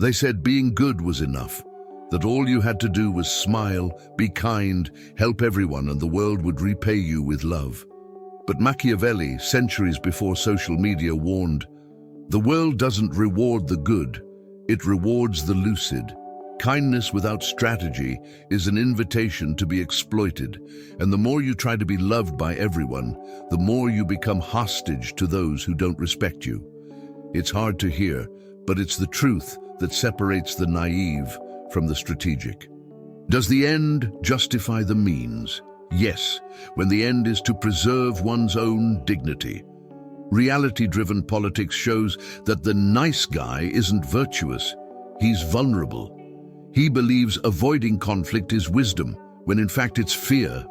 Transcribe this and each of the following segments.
They said being good was enough, that all you had to do was smile, be kind, help everyone, and the world would repay you with love. But Machiavelli, centuries before social media, warned, the world doesn't reward the good, it rewards the lucid. Kindness without strategy is an invitation to be exploited, and the more you try to be loved by everyone, the more you become hostage to those who don't respect you. It's hard to hear, but it's the truth that separates the naive from the strategic. Does the end justify the means? Yes, when the end is to preserve one's own dignity. Reality-driven politics shows that the nice guy isn't virtuous, he's vulnerable. He believes avoiding conflict is wisdom, when in fact it's fear.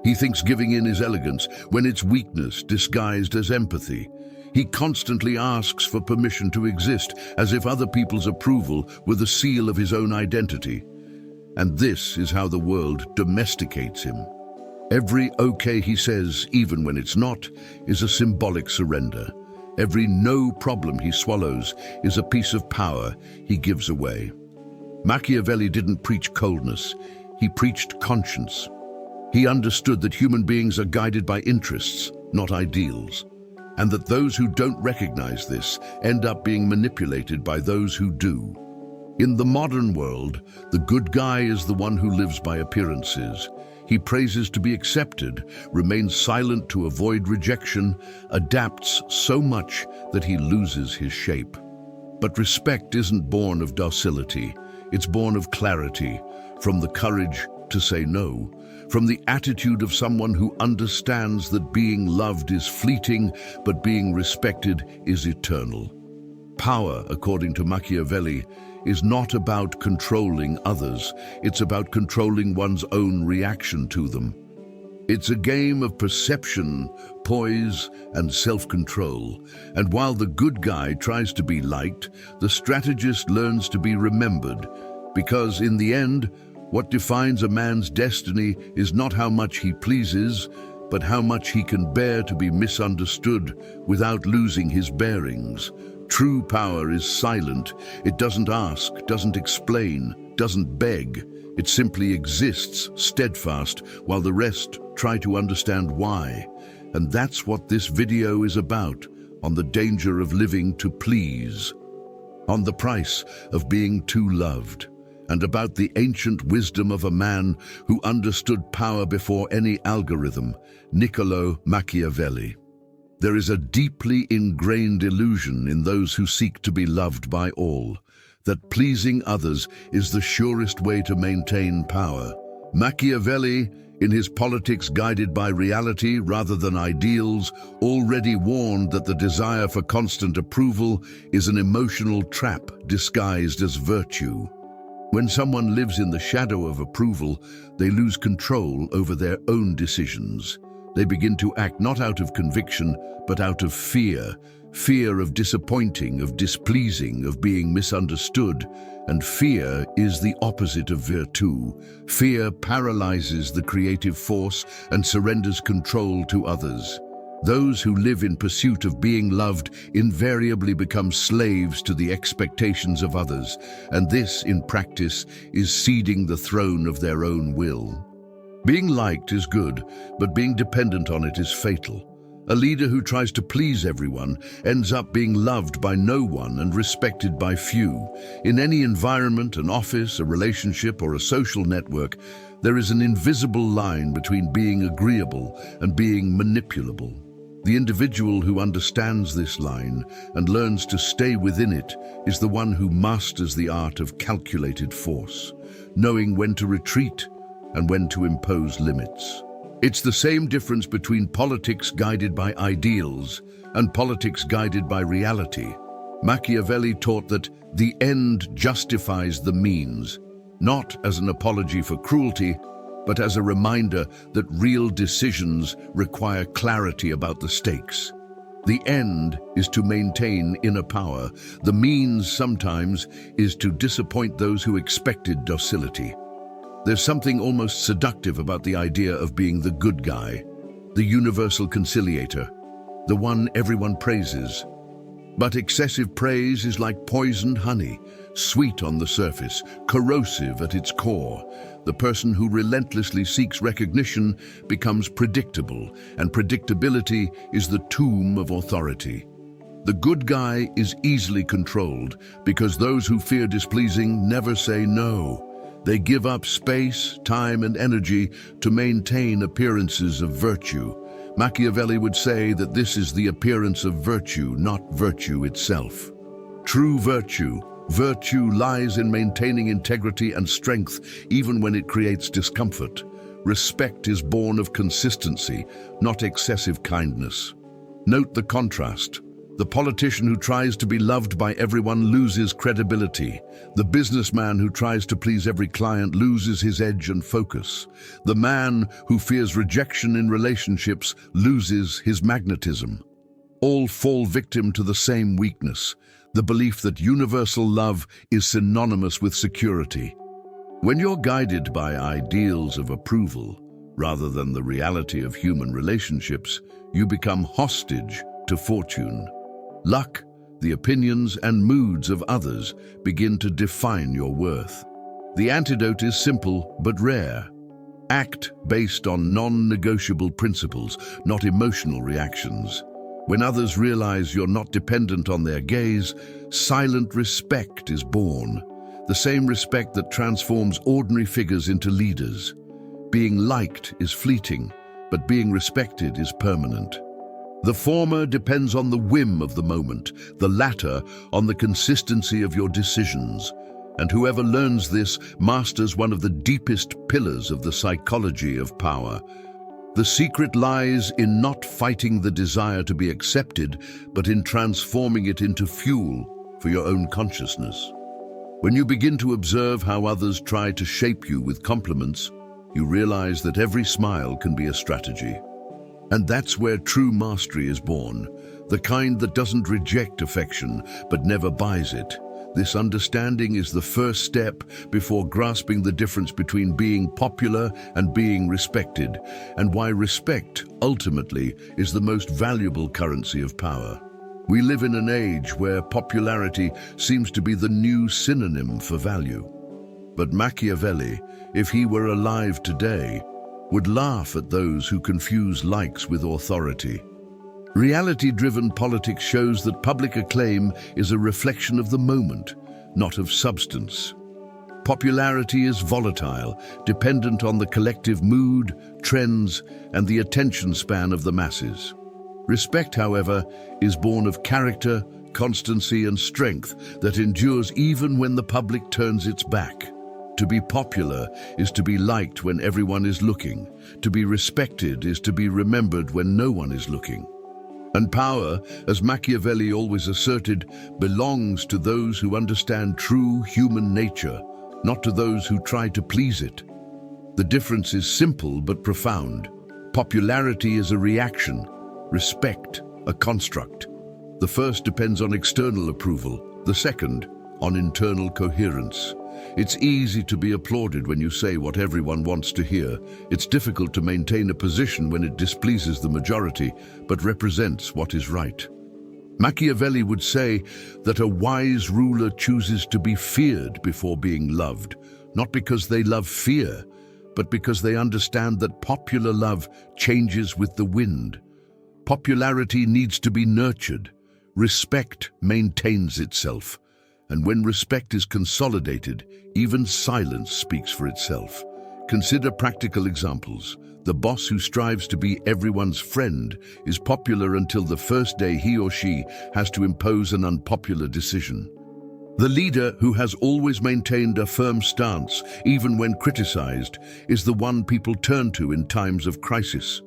He thinks giving in is elegance, when it's weakness disguised as empathy. He constantly asks for permission to exist, as if other people's approval were the seal of his own identity. And this is how the world domesticates him. Every okay he says, even when it's not, is a symbolic surrender. Every no problem he swallows is a piece of power he gives away. Machiavelli didn't preach coldness, he preached conscience. He understood that human beings are guided by interests, not ideals, and that those who don't recognize this end up being manipulated by those who do. In the modern world, the good guy is the one who lives by appearances. He praises to be accepted, remains silent to avoid rejection, adapts so much that he loses his shape. But respect isn't born of docility. It's born of clarity, from the courage to say no, from the attitude of someone who understands that being loved is fleeting, but being respected is eternal. Power, according to Machiavelli, is not about controlling others. It's about controlling one's own reaction to them. It's a game of perception, poise, and self-control. And while the good guy tries to be liked, the strategist learns to be remembered. Because in the end, what defines a man's destiny is not how much he pleases, but how much he can bear to be misunderstood without losing his bearings. True power is silent. It doesn't ask, doesn't explain, doesn't beg. It simply exists, steadfast, while the rest try to understand why. And that's what this video is about, on the danger of living to please, on the price of being too loved, and about the ancient wisdom of a man who understood power before any algorithm, Niccolo Machiavelli. There is a deeply ingrained illusion in those who seek to be loved by all, that pleasing others is the surest way to maintain power. Machiavelli, in his Politics Guided by Reality Rather Than Ideals, already warned that the desire for constant approval is an emotional trap disguised as virtue. When someone lives in the shadow of approval, they lose control over their own decisions. They begin to act not out of conviction, but out of fear. Fear of disappointing, of displeasing, of being misunderstood. And fear is the opposite of virtue. Fear paralyzes the creative force and surrenders control to others. Those who live in pursuit of being loved invariably become slaves to the expectations of others, and this, in practice, is ceding the throne of their own will. Being liked is good, but being dependent on it is fatal. A leader who tries to please everyone ends up being loved by no one and respected by few. In any environment, an office, a relationship, or a social network, there is an invisible line between being agreeable and being manipulable. The individual who understands this line and learns to stay within it is the one who masters the art of calculated force, knowing when to retreat and when to impose limits. It's the same difference between politics guided by ideals and politics guided by reality. Machiavelli taught that the end justifies the means, not as an apology for cruelty, but as a reminder that real decisions require clarity about the stakes. The end is to maintain inner power. The means sometimes is to disappoint those who expected docility. There's something almost seductive about the idea of being the good guy, the universal conciliator, the one everyone praises. But excessive praise is like poisoned honey. Sweet on the surface, corrosive at its core. The person who relentlessly seeks recognition becomes predictable, and predictability is the tomb of authority. The good guy is easily controlled because those who fear displeasing never say no. They give up space, time, and energy to maintain appearances of virtue. Machiavelli would say that this is the appearance of virtue, not virtue itself. True virtue lies in maintaining integrity and strength even when it creates discomfort. Respect is born of consistency, not excessive kindness. Note the contrast. The politician who tries to be loved by everyone loses credibility. The businessman who tries to please every client loses his edge and focus. The man who fears rejection in relationships loses his magnetism. All fall victim to the same weakness, the belief that universal love is synonymous with security. When you're guided by ideals of approval, rather than the reality of human relationships, you become hostage to fortune. Luck, the opinions and moods of others begin to define your worth. The antidote is simple but rare. Act based on non-negotiable principles, not emotional reactions. When others realize you're not dependent on their gaze, silent respect is born. The same respect that transforms ordinary figures into leaders. Being liked is fleeting, but being respected is permanent. The former depends on the whim of the moment, the latter on the consistency of your decisions. And whoever learns this masters one of the deepest pillars of the psychology of power. The secret lies in not fighting the desire to be accepted, but in transforming it into fuel for your own consciousness. When you begin to observe how others try to shape you with compliments, you realize that every smile can be a strategy. And that's where true mastery is born, the kind that doesn't reject affection, but never buys it. This understanding is the first step before grasping the difference between being popular and being respected, and why respect, ultimately, is the most valuable currency of power. We live in an age where popularity seems to be the new synonym for value. But Machiavelli, if he were alive today, would laugh at those who confuse likes with authority. Reality-driven politics shows that public acclaim is a reflection of the moment, not of substance. Popularity is volatile, dependent on the collective mood, trends, and the attention span of the masses. Respect, however, is born of character, constancy, and strength that endures even when the public turns its back. To be popular is to be liked when everyone is looking. To be respected is to be remembered when no one is looking. And power, as Machiavelli always asserted, belongs to those who understand true human nature, not to those who try to please it. The difference is simple but profound. Popularity is a reaction, respect a construct. The first depends on external approval, the second on internal coherence. It's easy to be applauded when you say what everyone wants to hear. It's difficult to maintain a position when it displeases the majority, but represents what is right. Machiavelli would say that a wise ruler chooses to be feared before being loved, not because they love fear, but because they understand that popular love changes with the wind. Popularity needs to be nurtured. Respect maintains itself. And when respect is consolidated, even silence speaks for itself. Consider practical examples. The boss who strives to be everyone's friend is popular until the first day he or she has to impose an unpopular decision. The leader who has always maintained a firm stance, even when criticized, is the one people turn to in times of crisis.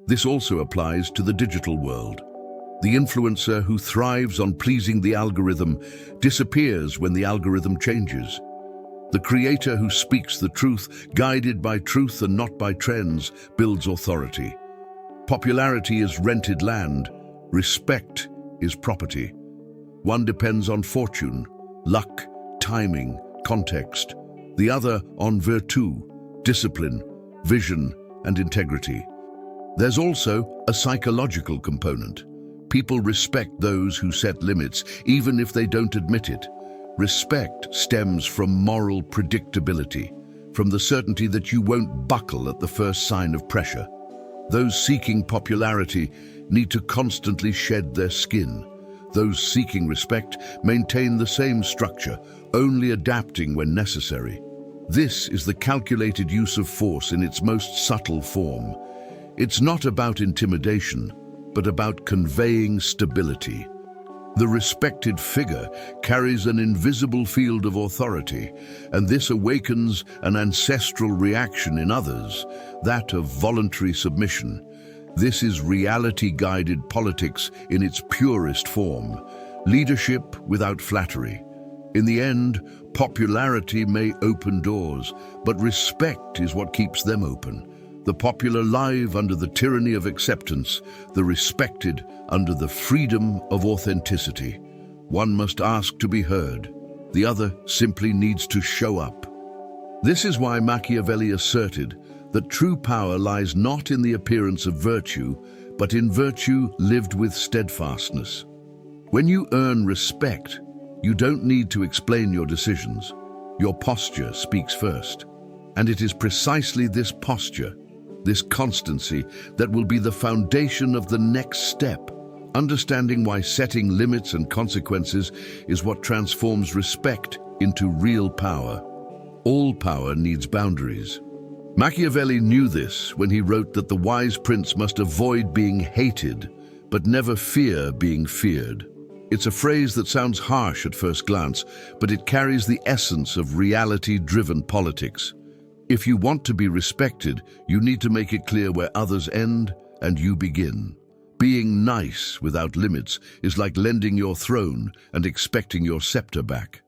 This also applies to the digital world. The influencer who thrives on pleasing the algorithm disappears when the algorithm changes. The creator who speaks the truth, guided by truth and not by trends, builds authority. Popularity is rented land. Respect is property. One depends on fortune, luck, timing, context. The other on virtù, discipline, vision, and integrity. There's also a psychological component. People respect those who set limits, even if they don't admit it. Respect stems from moral predictability, from the certainty that you won't buckle at the first sign of pressure. Those seeking popularity need to constantly shed their skin. Those seeking respect maintain the same structure, only adapting when necessary. This is the calculated use of force in its most subtle form. It's not about intimidation, but about conveying stability. The respected figure carries an invisible field of authority, and this awakens an ancestral reaction in others, that of voluntary submission. This is reality-guided politics in its purest form, leadership without flattery. In the end, popularity may open doors, but respect is what keeps them open. The popular live under the tyranny of acceptance, the respected under the freedom of authenticity. One must ask to be heard. The other simply needs to show up. This is why Machiavelli asserted that true power lies not in the appearance of virtue, but in virtue lived with steadfastness. When you earn respect, you don't need to explain your decisions. Your posture speaks first. And it is precisely this posture, this constancy, that will be the foundation of the next step. Understanding why setting limits and consequences is what transforms respect into real power. All power needs boundaries. Machiavelli knew this when he wrote that the wise prince must avoid being hated, but never fear being feared. It's a phrase that sounds harsh at first glance, but it carries the essence of reality-driven politics. If you want to be respected, you need to make it clear where others end and you begin. Being nice without limits is like lending your throne and expecting your scepter back.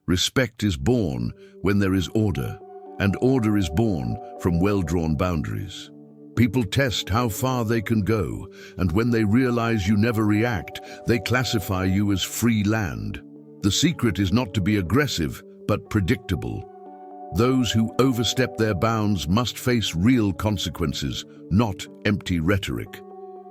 Respect is born when there is order, and order is born from well-drawn boundaries. People test how far they can go, and when they realize you never react, they classify you as free land. The secret is not to be aggressive, but predictable. Those who overstep their bounds must face real consequences, not empty rhetoric.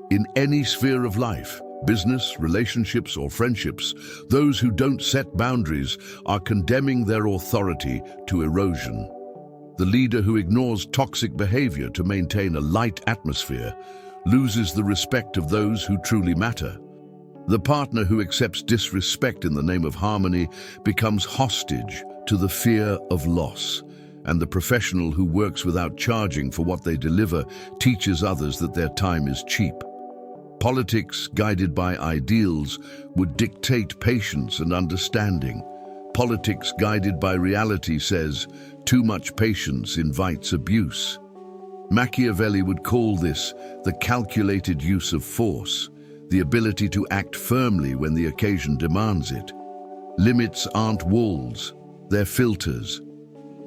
In any sphere of life, business, relationships, or friendships, those who don't set boundaries are condemning their authority to erosion. The leader who ignores toxic behavior to maintain a light atmosphere loses the respect of those who truly matter. The partner who accepts disrespect in the name of harmony becomes hostage to the fear of loss, and the professional who works without charging for what they deliver teaches others that their time is cheap. Politics guided by ideals would dictate patience and understanding. Politics guided by reality says, too much patience invites abuse. Machiavelli would call this the calculated use of force, the ability to act firmly when the occasion demands it. Limits aren't walls, they're filters.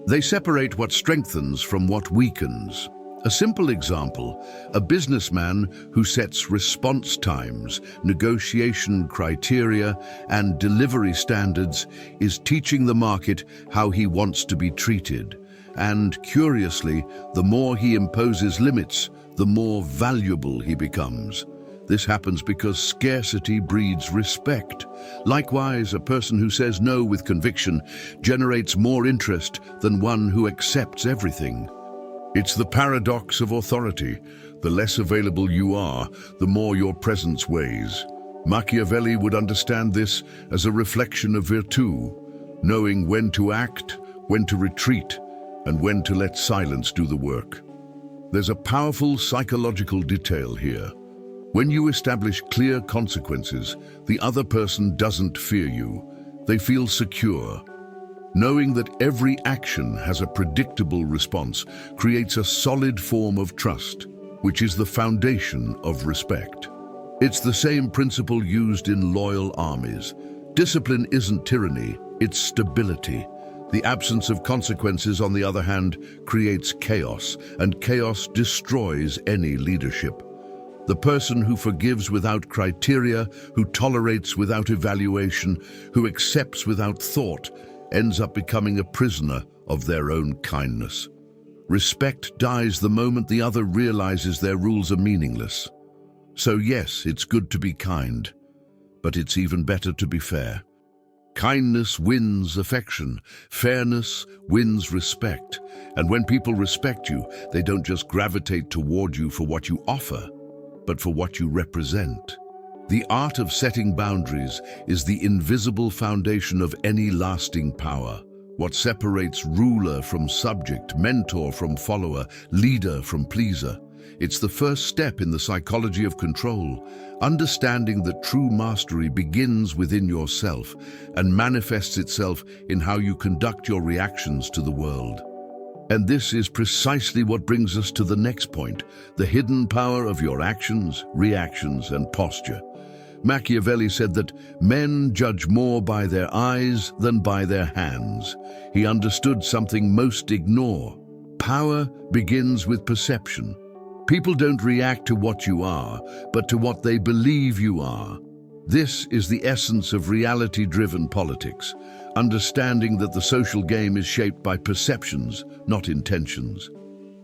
They separate what strengthens from what weakens. A simple example, a businessman who sets response times, negotiation criteria, and delivery standards is teaching the market how he wants to be treated. And curiously, the more he imposes limits, the more valuable he becomes. This happens because scarcity breeds respect. Likewise, a person who says no with conviction generates more interest than one who accepts everything. It's the paradox of authority. The less available you are, the more your presence weighs. Machiavelli would understand this as a reflection of virtue, knowing when to act, when to retreat, and when to let silence do the work. There's a powerful psychological detail here. When you establish clear consequences, the other person doesn't fear you. They feel secure. Knowing that every action has a predictable response creates a solid form of trust, which is the foundation of respect. It's the same principle used in loyal armies. Discipline isn't tyranny, it's stability. The absence of consequences, on the other hand, creates chaos, and chaos destroys any leadership. The person who forgives without criteria, who tolerates without evaluation, who accepts without thought, ends up becoming a prisoner of their own kindness. Respect dies the moment the other realizes their rules are meaningless. So yes, it's good to be kind, but it's even better to be fair. Kindness wins affection. Fairness wins respect. And when people respect you, they don't just gravitate toward you for what you offer, but for what you represent. The art of setting boundaries is the invisible foundation of any lasting power. What separates ruler from subject, mentor from follower, leader from pleaser. It's the first step in the psychology of control, understanding that true mastery begins within yourself and manifests itself in how you conduct your reactions to the world. And this is precisely what brings us to the next point, the hidden power of your actions, reactions, and posture. Machiavelli said that men judge more by their eyes than by their hands. He understood something most ignore. Power begins with perception. People don't react to what you are, but to what they believe you are. This is the essence of reality-driven politics, understanding that the social game is shaped by perceptions, not intentions.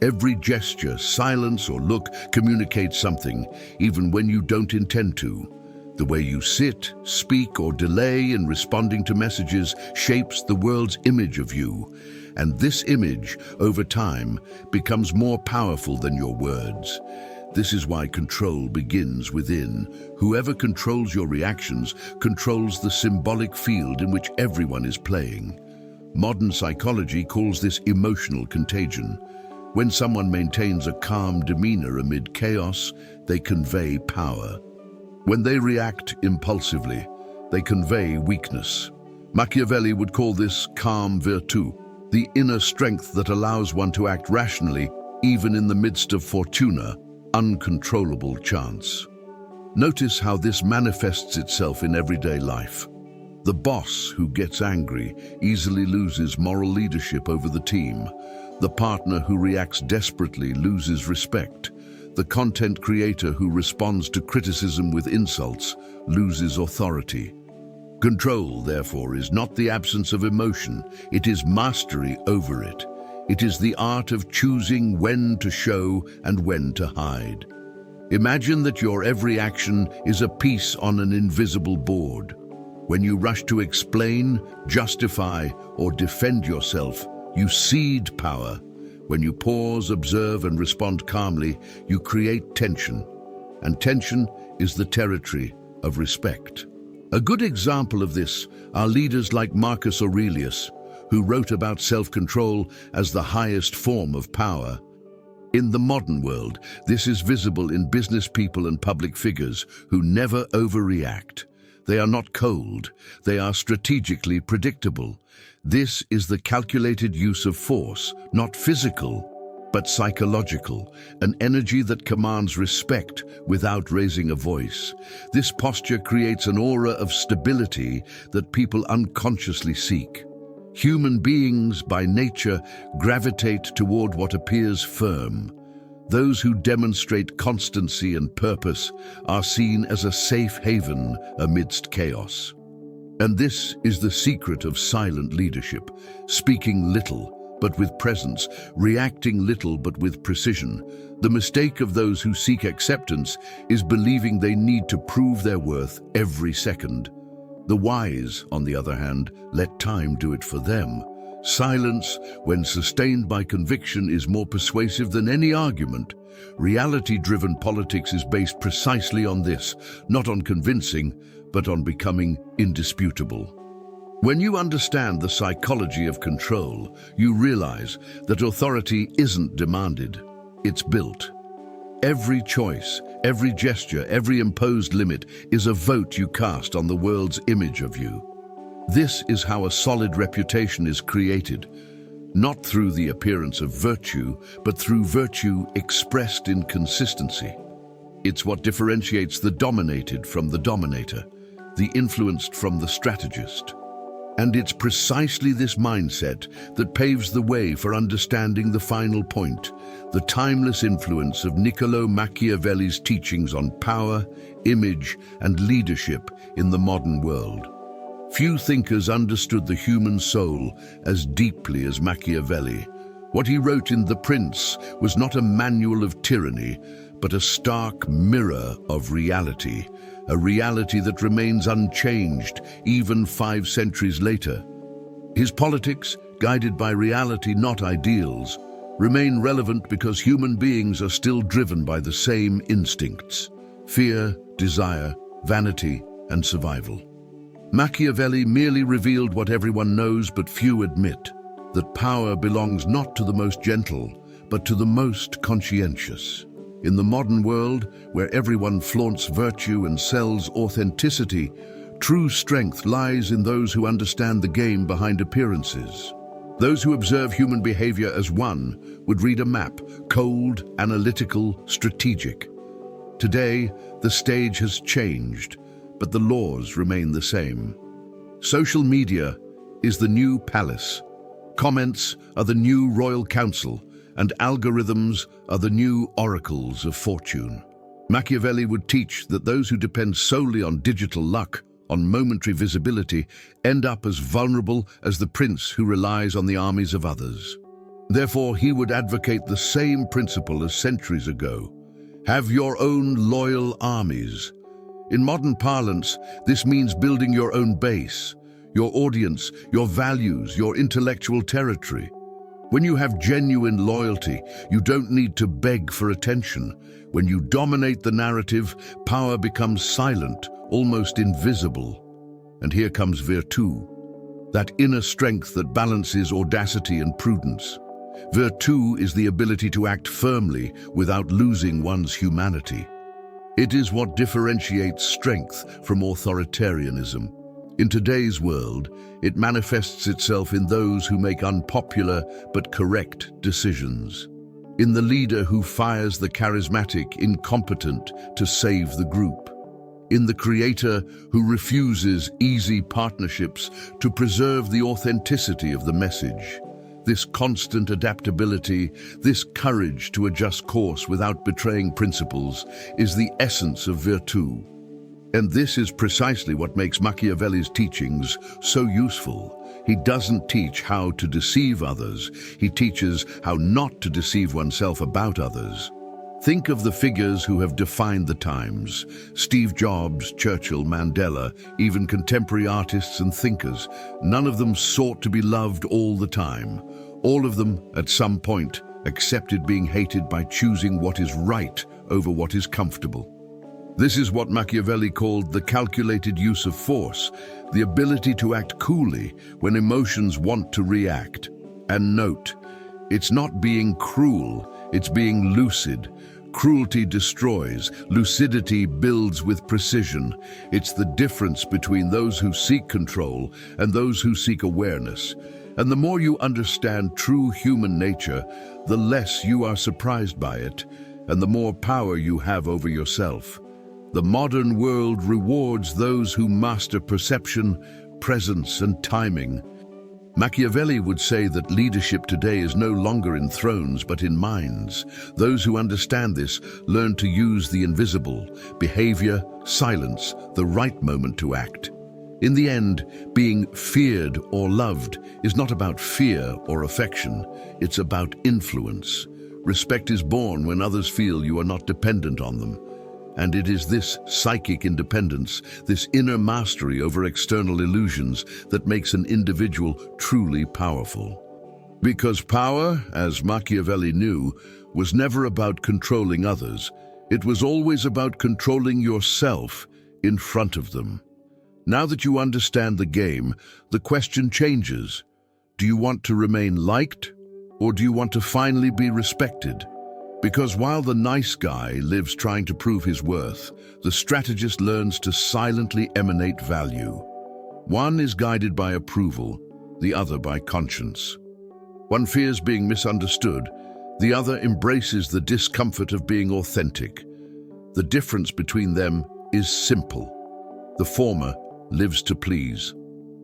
Every gesture, silence, or look communicates something, even when you don't intend to. The way you sit, speak, or delay in responding to messages shapes the world's image of you. And this image, over time, becomes more powerful than your words. This is why control begins within. Whoever controls your reactions controls the symbolic field in which everyone is playing. Modern psychology calls this emotional contagion. When someone maintains a calm demeanor amid chaos, they convey power. When they react impulsively, they convey weakness. Machiavelli would call this calm virtù, the inner strength that allows one to act rationally even in the midst of fortuna, uncontrollable chance. Notice how this manifests itself in everyday life. The boss who gets angry easily loses moral leadership over the team. The partner who reacts desperately loses respect. The content creator who responds to criticism with insults loses authority. Control, therefore, is not the absence of emotion, it is mastery over it. It is the art of choosing when to show and when to hide. Imagine that your every action is a piece on an invisible board. When you rush to explain, justify, or defend yourself, you cede power. When you pause, observe, and respond calmly, you create tension. And tension is the territory of respect. A good example of this are leaders like Marcus Aurelius, who wrote about self-control as the highest form of power. In the modern world, this is visible in business people and public figures who never overreact. They are not cold, they are strategically predictable. This is the calculated use of force, not physical, but psychological, an energy that commands respect without raising a voice. This posture creates an aura of stability that people unconsciously seek. Human beings, by nature, gravitate toward what appears firm. Those who demonstrate constancy and purpose are seen as a safe haven amidst chaos. And this is the secret of silent leadership, speaking little, but with presence, reacting little but with precision. The mistake of those who seek acceptance is believing they need to prove their worth every second. The wise, on the other hand, let time do it for them. Silence, when sustained by conviction, is more persuasive than any argument. Reality-driven politics is based precisely on this, not on convincing, but on becoming indisputable. When you understand the psychology of control, you realize that authority isn't demanded, it's built. Every choice, every gesture, every imposed limit is a vote you cast on the world's image of you. This is how a solid reputation is created, not through the appearance of virtue, but through virtue expressed in consistency. It's what differentiates the dominated from the dominator, the influenced from the strategist. And it's precisely this mindset that paves the way for understanding the final point, the timeless influence of Niccolo Machiavelli's teachings on power, image, and leadership in the modern world. Few thinkers understood the human soul as deeply as Machiavelli. What he wrote in The Prince was not a manual of tyranny, but a stark mirror of reality, a reality that remains unchanged even 5 centuries later. His politics, guided by reality, not ideals, remain relevant because human beings are still driven by the same instincts: fear, desire, vanity, and survival. Machiavelli merely revealed what everyone knows but few admit, that power belongs not to the most gentle, but to the most conscientious. In the modern world, where everyone flaunts virtue and sells authenticity, true strength lies in those who understand the game behind appearances. Those who observe human behavior as one would read a map, cold, analytical, strategic. Today, the stage has changed, but the laws remain the same. Social media is the new palace. Comments are the new royal council, and algorithms are the new oracles of fortune. Machiavelli would teach that those who depend solely on digital luck, on momentary visibility, end up as vulnerable as the prince who relies on the armies of others. Therefore, he would advocate the same principle as centuries ago: have your own loyal armies. In modern parlance, this means building your own base, your audience, your values, your intellectual territory. When you have genuine loyalty, you don't need to beg for attention. When you dominate the narrative, power becomes silent, almost invisible. And here comes virtu, that inner strength that balances audacity and prudence. Virtu is the ability to act firmly without losing one's humanity. It is what differentiates strength from authoritarianism. In today's world, it manifests itself in those who make unpopular but correct decisions. In the leader who fires the charismatic incompetent to save the group. In the creator who refuses easy partnerships to preserve the authenticity of the message. This constant adaptability, this courage to adjust course without betraying principles, is the essence of virtu. And this is precisely what makes Machiavelli's teachings so useful. He doesn't teach how to deceive others, he teaches how not to deceive oneself about others. Think of the figures who have defined the times: Steve Jobs, Churchill, Mandela, even contemporary artists and thinkers. None of them sought to be loved all the time. All of them, at some point, accepted being hated by choosing what is right over what is comfortable. This is what Machiavelli called the calculated use of force, the ability to act coolly when emotions want to react. And note, it's not being cruel, it's being lucid. Cruelty destroys, lucidity builds with precision. It's the difference between those who seek control and those who seek awareness. And the more you understand true human nature, the less you are surprised by it, and the more power you have over yourself. The modern world rewards those who master perception, presence, and timing. Machiavelli would say that leadership today is no longer in thrones but in minds. Those who understand this learn to use the invisible, behavior, silence, the right moment to act. In the end, being feared or loved is not about fear or affection, it's about influence. Respect is born when others feel you are not dependent on them. And it is this psychic independence, this inner mastery over external illusions, that makes an individual truly powerful. Because power, as Machiavelli knew, was never about controlling others. It was always about controlling yourself in front of them. Now that you understand the game, the question changes. Do you want to remain liked, or do you want to finally be respected? Because while the nice guy lives trying to prove his worth, the strategist learns to silently emanate value. One is guided by approval, the other by conscience. One fears being misunderstood, the other embraces the discomfort of being authentic. The difference between them is simple. The former lives to please,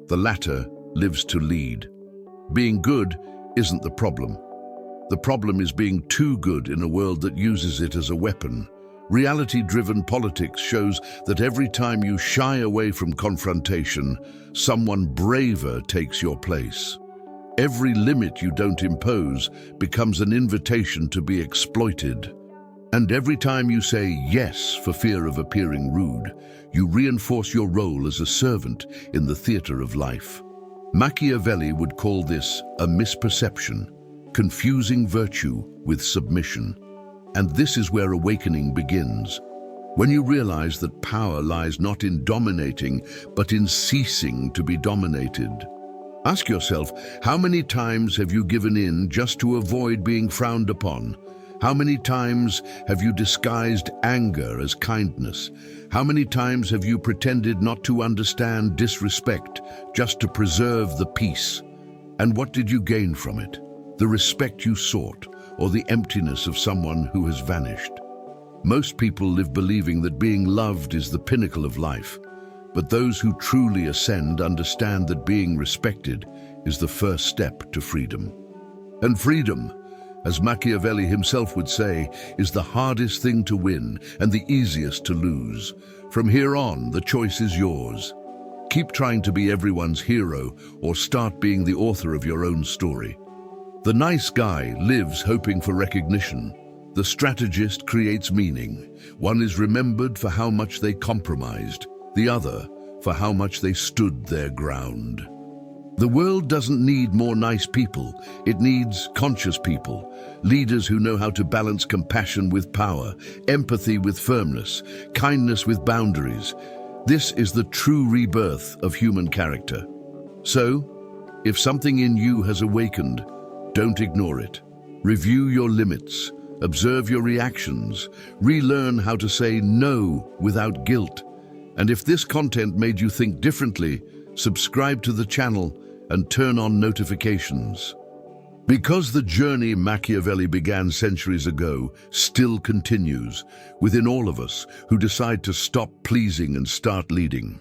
the latter lives to lead. Being good isn't the problem. The problem is being too good in a world that uses it as a weapon. Reality-driven politics shows that every time you shy away from confrontation, someone braver takes your place. Every limit you don't impose becomes an invitation to be exploited. And every time you say yes for fear of appearing rude, you reinforce your role as a servant in the theater of life. Machiavelli would call this a misperception, confusing virtue with submission. And this is where awakening begins. When you realize that power lies not in dominating, but in ceasing to be dominated. Ask yourself, how many times have you given in just to avoid being frowned upon? How many times have you disguised anger as kindness? How many times have you pretended not to understand disrespect just to preserve the peace? And what did you gain from it? The respect you sought, or the emptiness of someone who has vanished? Most people live believing that being loved is the pinnacle of life, but those who truly ascend understand that being respected is the first step to freedom. And freedom, as Machiavelli himself would say, is the hardest thing to win and the easiest to lose. From here on, the choice is yours. Keep trying to be everyone's hero or start being the author of your own story. The nice guy lives hoping for recognition. The strategist creates meaning. One is remembered for how much they compromised, the other for how much they stood their ground. The world doesn't need more nice people. It needs conscious people, leaders who know how to balance compassion with power, empathy with firmness, kindness with boundaries. This is the true rebirth of human character. So, if something in you has awakened, don't ignore it. Review your limits, observe your reactions, relearn how to say no without guilt. And if this content made you think differently, subscribe to the channel and turn on notifications. Because the journey Machiavelli began centuries ago still continues within all of us who decide to stop pleasing and start leading.